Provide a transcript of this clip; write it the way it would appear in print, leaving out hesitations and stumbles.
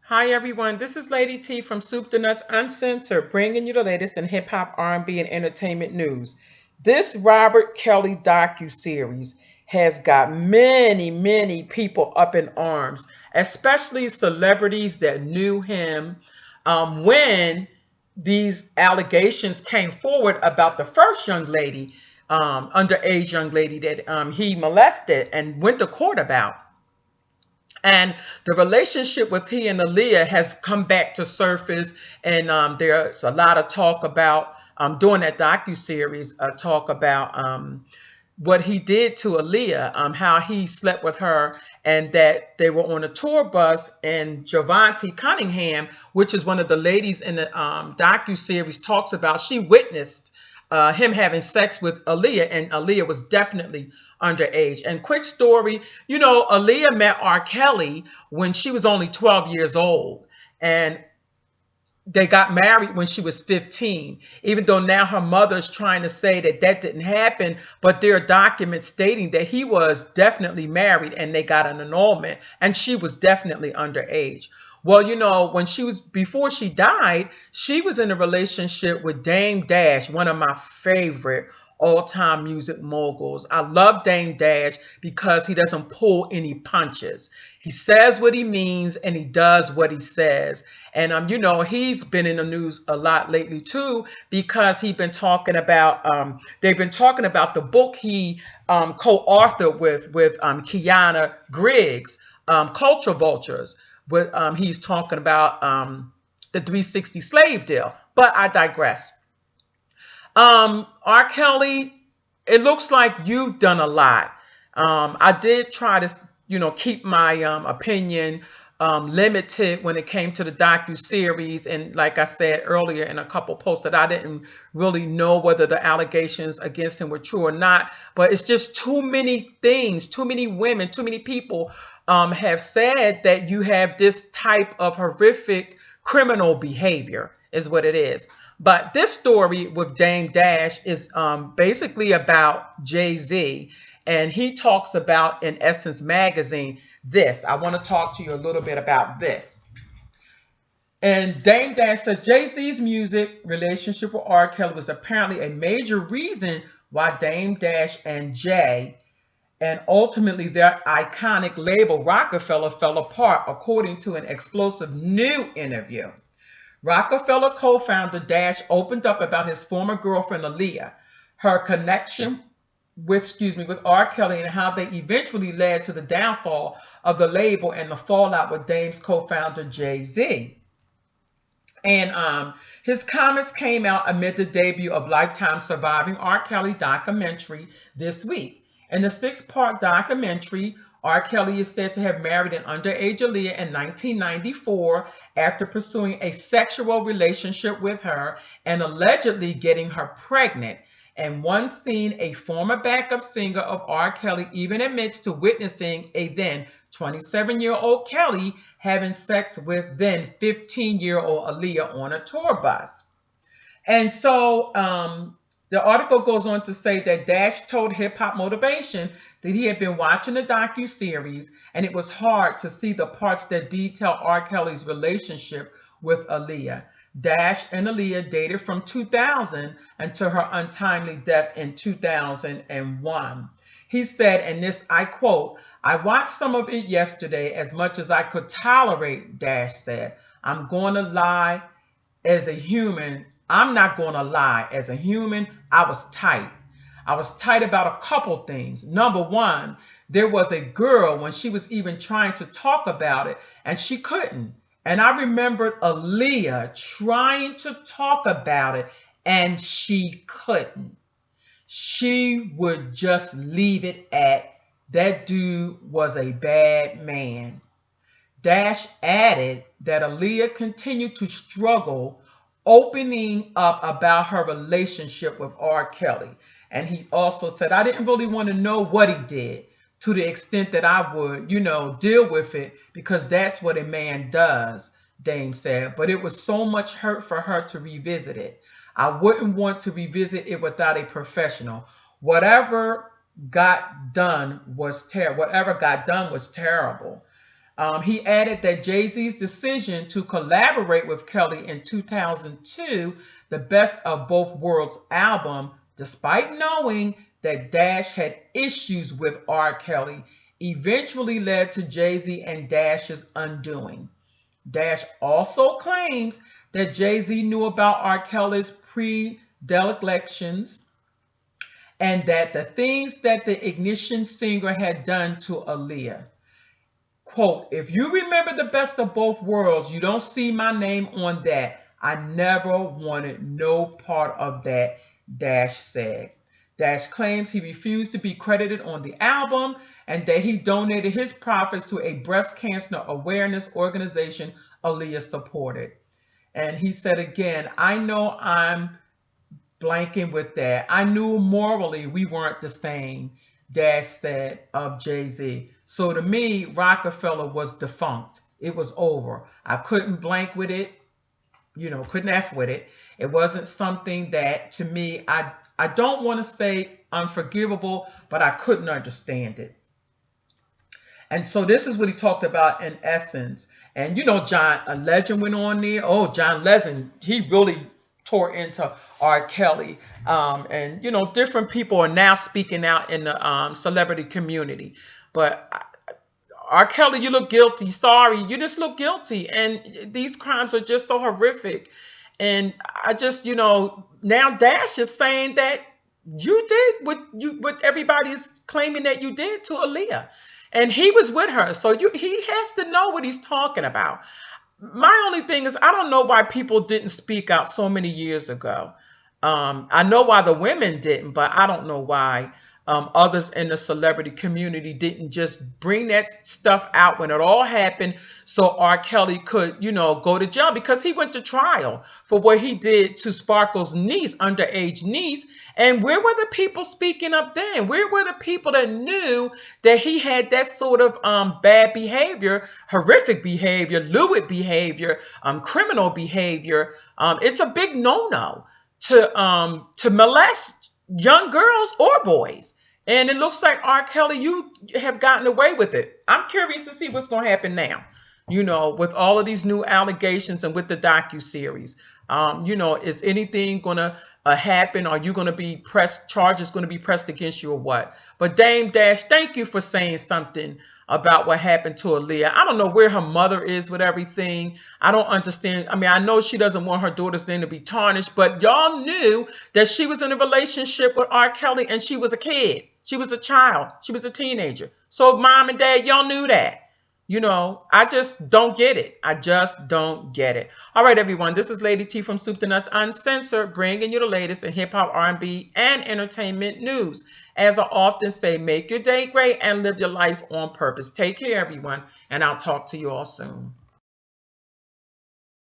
Hi everyone, this is Lady T from Soup to Nuts Uncensored, bringing you the latest in hip hop, R&B, and entertainment news. This Robert Kelly docu-series has got many people up in arms, especially celebrities that knew him when these allegations came forward about the first young lady, underage young lady that he molested and went to court about. And the relationship with he and Aaliyah has come back to surface, and there's a lot of talk about during that docu series, talk about what he did to Aaliyah, how he slept with her, and that they were on a tour bus, and Javante Cunningham, which is one of the ladies in the docu series, talks about she witnessed him having sex with Aaliyah, and Aaliyah was definitely underage. And quick story, Aaliyah met R. Kelly when she was only 12 years old, and they got married when she was 15, even though now her mother is trying to say that that didn't happen, but there are documents stating that he was definitely married and they got an annulment, and she was definitely underage. Well, when she was, before she died, she was in a relationship with Dame Dash, one of my favorite all-time music moguls. I love Dame Dash because he doesn't pull any punches. He says what he means and he does what he says. And he's been in the news a lot lately too because he's been talking about they've been talking about the book he co-authored with Kiana Griggs, Culture Vultures. But he's talking about the 360 slave deal. But I digress. R. Kelly, it looks like you've done a lot. I did try to, keep my opinion limited when it came to the docu series, and like I said earlier in a couple posts, that I didn't really know whether the allegations against him were true or not. But it's just too many things, too many women, too many people have said that you have this type of horrific criminal behavior, is what it is. But this story with Dame Dash is basically about Jay-Z. And he talks about in Essence Magazine this. I want to talk to you a little bit about this. And Dame Dash says Jay-Z's music relationship with R. Kelly was apparently a major reason why Dame Dash and Jay and ultimately their iconic label Rockefeller fell apart, according to an explosive new interview. Rockefeller co-founder Dash opened up about his former girlfriend Aaliyah, her connection with R. Kelly, and how they eventually led to the downfall of the label and the fallout with Dame's co-founder Jay-Z. And his comments came out amid the debut of Lifetime Surviving R. Kelly documentary this week. In the six-part documentary, R. Kelly is said to have married an underage Aaliyah in 1994 after pursuing a sexual relationship with her and allegedly getting her pregnant. In one scene, a former backup singer of R. Kelly even admits to witnessing a then 27-year-old Kelly having sex with then 15-year-old Aaliyah on a tour bus. And so the article goes on to say that Dash told Hip Hop Motivation that he had been watching the docu-series and it was hard to see the parts that detail R. Kelly's relationship with Aaliyah. Dash and Aaliyah dated from 2000 until her untimely death in 2001. He said, and this I quote, "I watched some of it yesterday as much as I could tolerate," Dash said. "I'm going to lie as a human. I'm not going to lie. As a human, I was tight. I was tight about a couple things. Number one, there was a girl when she was even trying to talk about it and she couldn't. And I remembered Aaliyah trying to talk about it and she couldn't. She would just leave it at that dude was a bad man." Dash added that Aaliyah continued to struggle opening up about her relationship with R. Kelly. And he also said, "I didn't really want to know what he did to the extent that I would, deal with it because that's what a man does," Dame said. "But it was so much hurt for her to revisit it. I wouldn't want to revisit it without a professional. Whatever got done was terrible. Whatever got done was terrible." He added that Jay-Z's decision to collaborate with Kelly in 2002, the Best of Both Worlds album, despite knowing that Dash had issues with R. Kelly, eventually led to Jay-Z and Dash's undoing. Dash also claims that Jay-Z knew about R. Kelly's predilections and that the things that the Ignition singer had done to Aaliyah. Quote, if you remember the Best of Both Worlds, you don't see my name on that. I never wanted no part of that, Dash said. Dash claims he refused to be credited on the album and that he donated his profits to a breast cancer awareness organization Aaliyah supported. And he said again, I know I'm blanking with that. I knew morally we weren't the same, Dash said of Jay-Z. So to me, Rockefeller was defunct. It was over. I couldn't blank with it, couldn't F with it. It wasn't something that to me, I don't want to say unforgivable, but I couldn't understand it. And so this is what he talked about in essence. And John Legend went on there. Oh, John Legend, he really tore into R. Kelly. And different people are now speaking out in the celebrity community. But R. Kelly, you look guilty. Sorry, you just look guilty. And these crimes are just so horrific. And I just, now Dash is saying that you did what everybody is claiming that you did to Aaliyah. And he was with her. So he has to know what he's talking about. My only thing is, I don't know why people didn't speak out so many years ago. I know why the women didn't, but I don't know why others in the celebrity community didn't just bring that stuff out when it all happened so R. Kelly could, go to jail, because he went to trial for what he did to Sparkle's niece, underage niece. And where were the people speaking up then? Where were the people that knew that he had that sort of bad behavior, horrific behavior, lewd behavior, criminal behavior? It's a big no-no to molest young girls or boys. And it looks like R. Kelly, you have gotten away with it. I'm curious to see what's going to happen now, with all of these new allegations and with the docu-series. Is anything going to happen? Are you going to be pressed, charges going to be pressed against you or what? But Dame Dash, thank you for saying something about what happened to Aaliyah. I don't know where her mother is with everything. I don't understand. I mean, I know she doesn't want her daughter's name to be tarnished, but y'all knew that she was in a relationship with R. Kelly and she was a kid. She was a child. She was a teenager. So mom and dad, y'all knew that. I just don't get it. I just don't get it. All right, everyone. This is Lady T from Soup to Nuts Uncensored, bringing you the latest in hip-hop, R&B, and entertainment news. As I often say, make your day great and live your life on purpose. Take care, everyone, and I'll talk to you all soon.